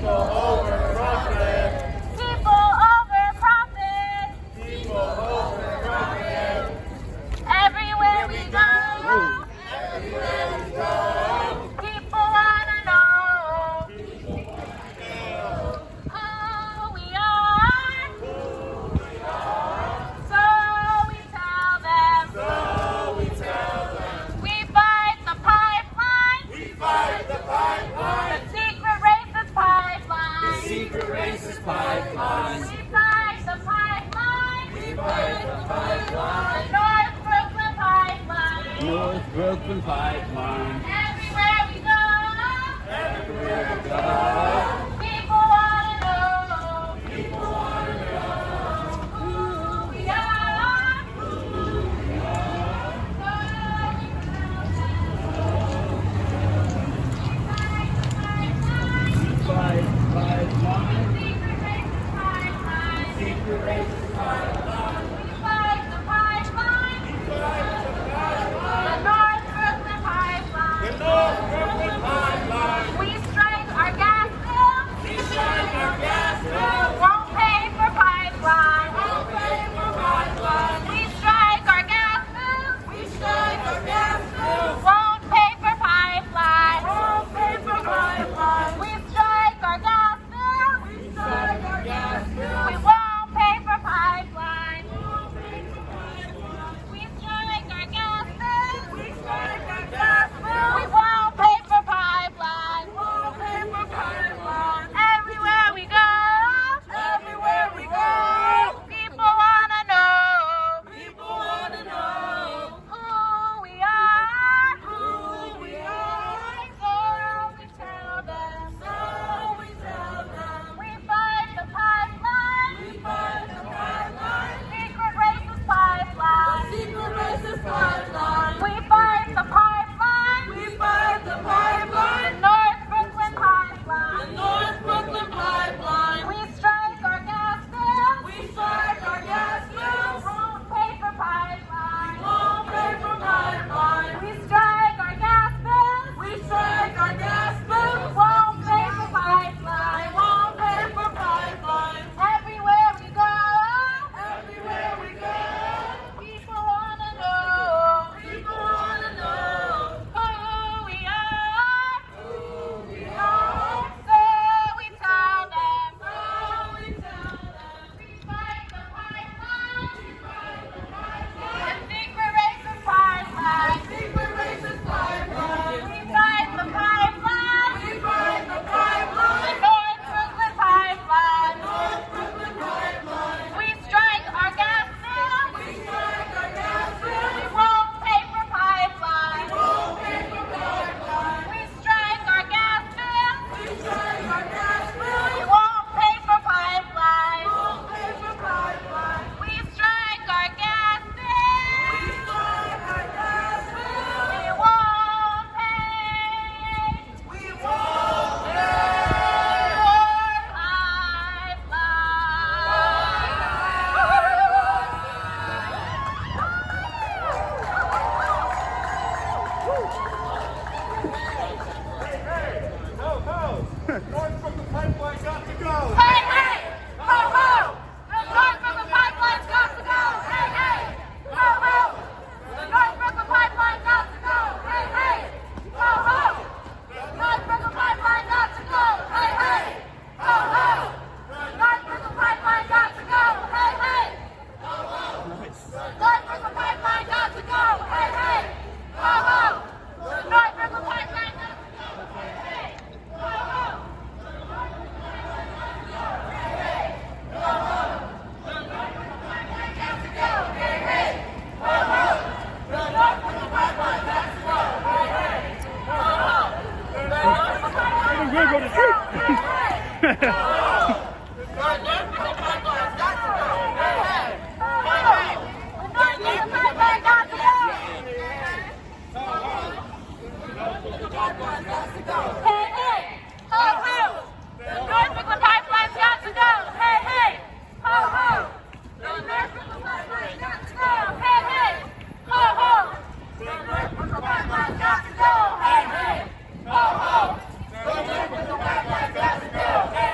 People over profit. People over profit. People over profit. Everywhere we go. Everywhere we go. People wanna know who we are. So we tell them. We fight the pipeline. We fight the pipeline. The secret racist pipeline. Secret racist pipeline. We fight the pipeline. We fight the pipeline. The North Brooklyn pipeline. North Brooklyn pipeline. Everywhere we go. Everywhere we go. People wanna know People want to know who we are. fight the pipeline. Secret racist pipeline. Secret racist pipeline. We fight the pipeline. The North Brooklyn pipeline. The North Brooklyn pipeline. We strike our gas bill. We strike our gas bill. Won't pay for pipeline. Won't pay for pipeline. We strike our gas bill. We strike our gas bill. Won't pay for pipeline. Won't pay for pipeline. We strike our gas bill. We strike our gas bill. We won't pay for pipeline. We strike our gas bill. We strike our gas bill. We won't pay for pipeline. Won't pay for pipeline. Everywhere we go. Everywhere we go. People wanna know People want to know who we are. who we are. So we tell them. So we tell them. We fight the pipeline. We fight the pipeline. Secret racist pipeline. Secret racist pipeline. We fight the pipeline. We fight the pipeline. North Brooklyn The pipeline. North Brooklyn pipeline. We strike our gas bill. We strike our gas bills. Won't pay for pipeline. Won't pay for pipeline. We strike our gas bill. We strike our gas bills. Won't pay for pipeline. Won't pay for pipeline. Everywhere we go. Everywhere we go. People wanna know People want to know who we are. who we are. So we tell them. So we tell them. We fight the pipeline. We fight the pipeline. The secret racist pipeline. Secret racist pipeline. We fight the pipeline. We fight the The pipeline. North Brooklyn pipeline. North Brooklyn pipeline. We strike our gas bill. We strike our gas We bills. won't pay for pipeline. Won't pay for pipeline. We strike our gas bill. We strike our gas We bills. won't pay for pipeline. Won't pay for pipeline. We strike our gas We bill. strike our gas bills. We won't pay We won't for North Brooklyn pipeline got to go. Hey, hey! Ho, ho! The North Brooklyn pipeline's got to go! Hey, hey! Ho, ho! The North Brooklyn pipeline got to go! Hey, hey! Ho, ho! The North Brooklyn pipeline got to go! Hey, hey! Ho, ho! The North Brooklyn pipeline got to go! Hey, hey! Ho, ho! The North Brooklyn pipeline got to go! Hey, hey! Ho, ho! The North Brooklyn pipeline got to go! Hey, hey! Ho, ho! We're going to Hey,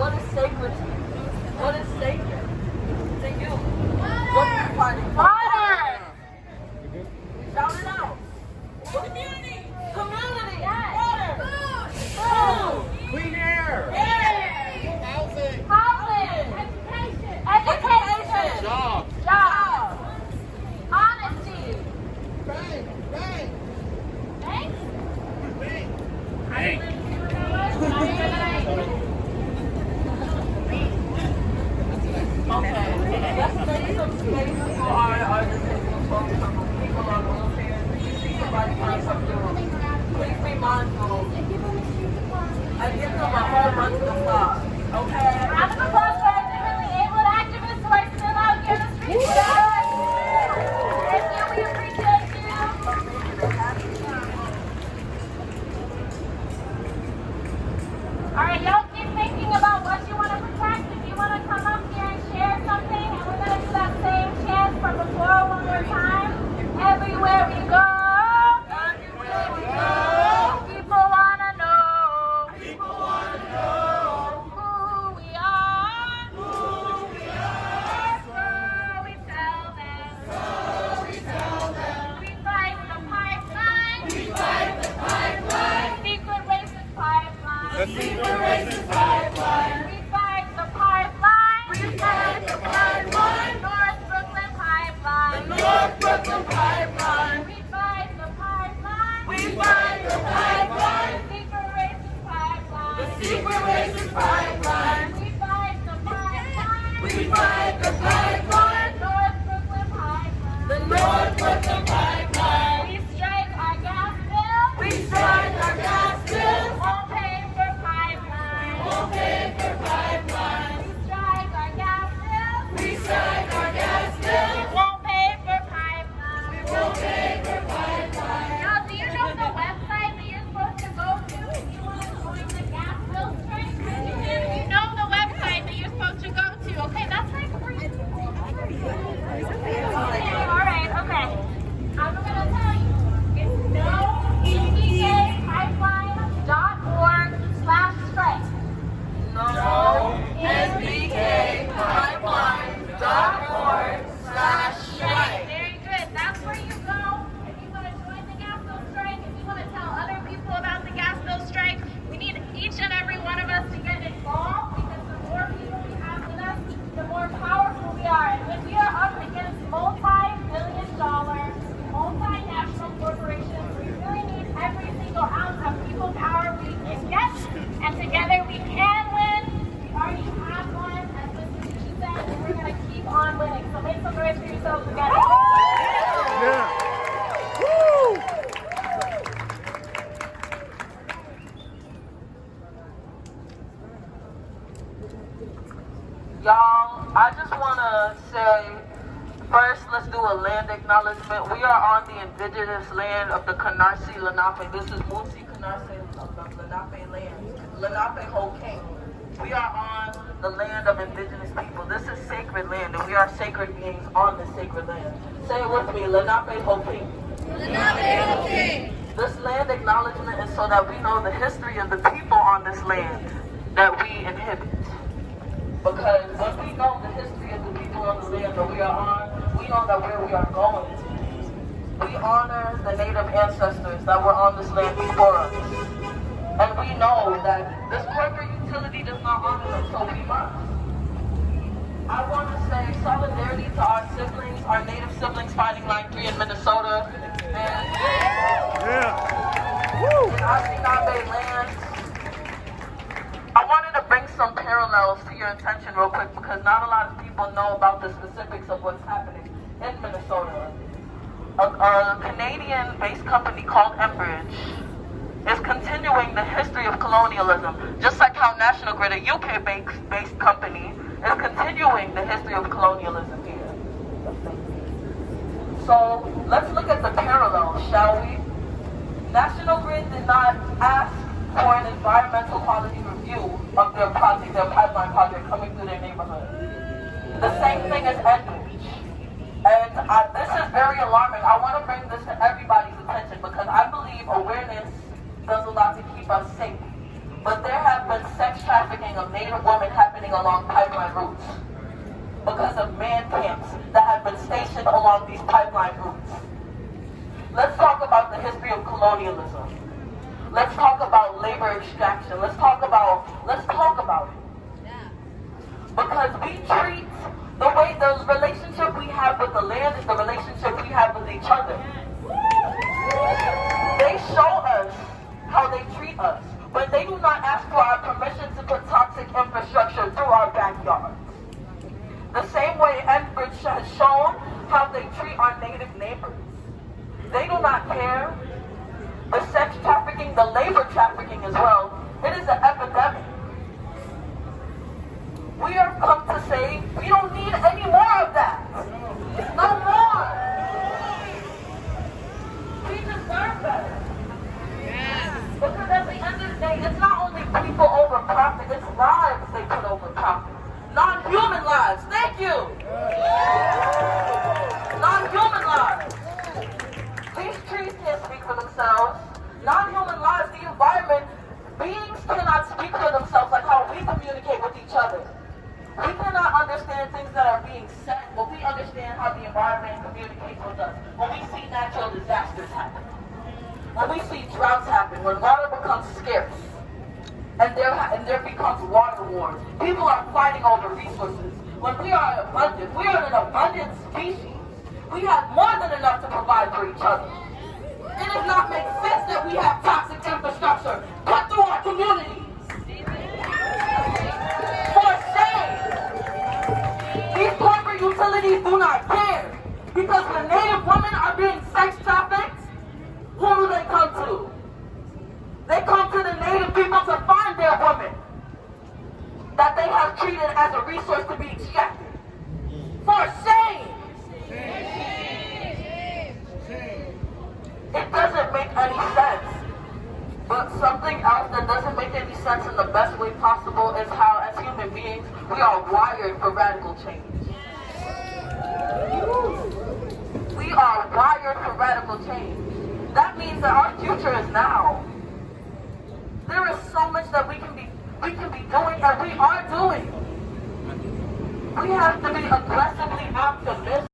what is sacred to you? What is sacred to you? What are you fighting for? Water. Shout it out. Community. Community. Yes. Water. Food. Clean air. Housing. Education. Jobs. Jobs. Honesty. Bang. Thanks. Bang. Okay. Let's make some space for our disabled folks, people on wheelchairs. If you see somebody trying to do, please be mindful and give them a whole bunch of applause. Okay? Round of applause for our differently abled activists who are still out here in the streets with us. Thank you. We appreciate you. All right, y'all keep thinking about what you want to protect. If you want to come up here and share something, and we're going to do that same chant from before one more time. Everywhere we go, people want to know who we are. So we tell them. We fight the pipeline. Secret racist pipeline. The secret racist pipeline. We fight the pipeline. North Brooklyn pipeline. North Brooklyn Pipeline. We fight the pipeline. We fight the pipeline. Secret racist pipeline. The secret racist pipeline. We fight the pipeline. We fight the pipeline. North Brooklyn pipeline. The North Brooklyn Pipeline. We strike our gas bill. We strike our gas bill. Won't pay for pipeline. Won't pay for pipeline. We strike our gas bill. We strike our gas bill. Won't pay for pipeline. Won't pay for pipeline. Y'all, do you know the website that you're supposed to go to if you want to join the gas bill strike? You know the website that you're supposed to go to. Okay, that's like free. All right, okay. I'm going to tell you. It's nonbkpipeline.org/strike. nonbkpipeline.org/strike. Very good. That's where you go if you want to join the gas bill strike, if you want to tell other people about the gas bill strike. We need each and every one of us to get involved because the more people we have with us, the more powerful we are. And when we are up against multi-billion-dollar, multinational corporations, we really need every single ounce of people power we can get. And together we can win. We already have won, as Mr. Sushi said, and we're going to keep on winning. So make some noise for yourselves together. Y'all, I just want to say, first, let's do a land acknowledgement. We are on the indigenous land of the Canarsie Lenape. This is Musi Canarsie of the Lenape land, Lenape Ho King. We are on the land of indigenous people. This is sacred land, and we are sacred beings on this sacred land. Say it with me, Lenape Ho King. This land acknowledgement is so that we know the history of the people on this land that we inhabit. Because when we know the history of the people on the land that we are on, we know that where we are going. We honor the native ancestors that were on this land before us. And we know that this corporate utility does not honor them, so we must. I want to say solidarity to our siblings, our native siblings fighting Line 3 in Minnesota. And in Anishinaabe lands. I wanted to bring some parallels to your attention real quick because not a lot of people know about the specifics of what's happening in Minnesota. A Canadian-based company called Enbridge is continuing the history of colonialism, just like how National Grid, a UK-based company, is continuing the history of colonialism here. So let's look at the parallels, shall we? National Grid did not ask for an environmental quality review of their project, their pipeline project coming through their neighborhood. The same thing as Enbridge. And this is very alarming. I want to bring this to everybody's attention because I believe awareness does a lot to keep us safe. but there have been sex trafficking of Native women happening along pipeline routes because of man camps that have been stationed along these pipeline routes. Let's talk about the history of colonialism. Let's talk about labor extraction. Let's talk about it. Because we treat the way the relationship we have with the land is the relationship we have with each other. They show us how they treat us, but they do not ask for our permission to put toxic infrastructure through our backyards. The same way Enbridge has shown how they treat our Native neighbors. They do not care. The sex trafficking, the labor trafficking as well, it is an epidemic. We have come to say we don't need any more of that. No more. We deserve better. Because at the end of the day, it's not only people over profit, it's lives they put over profit. Non-human lives. Thank you. Non-human lives. These trees can't speak for themselves. Non-human lives, the environment, beings cannot speak for themselves like how we communicate with each other. We cannot understand things that are being said, but we understand how the environment communicates with us. When we see natural disasters happen, when we see droughts happen, when water becomes scarce, and there becomes water wars, people are fighting over resources. When we are abundant, we are an abundant species. We have more than enough to provide for each other. It does not make sense that we have toxic infrastructure put through our communities. For shame. These corporate utilities do not care. Because when Native women are being sex trafficked, who do they come to? They come to the Native people to find their women that they have treated as a resource to be extracted. For shame. It doesn't make any sense. But something else that doesn't make any sense in the best way possible is how, as human beings, we are wired for radical change. We are wired for radical change. That means that our future is now. There is so much that we can be doing and we are doing. We have to be aggressively optimistic.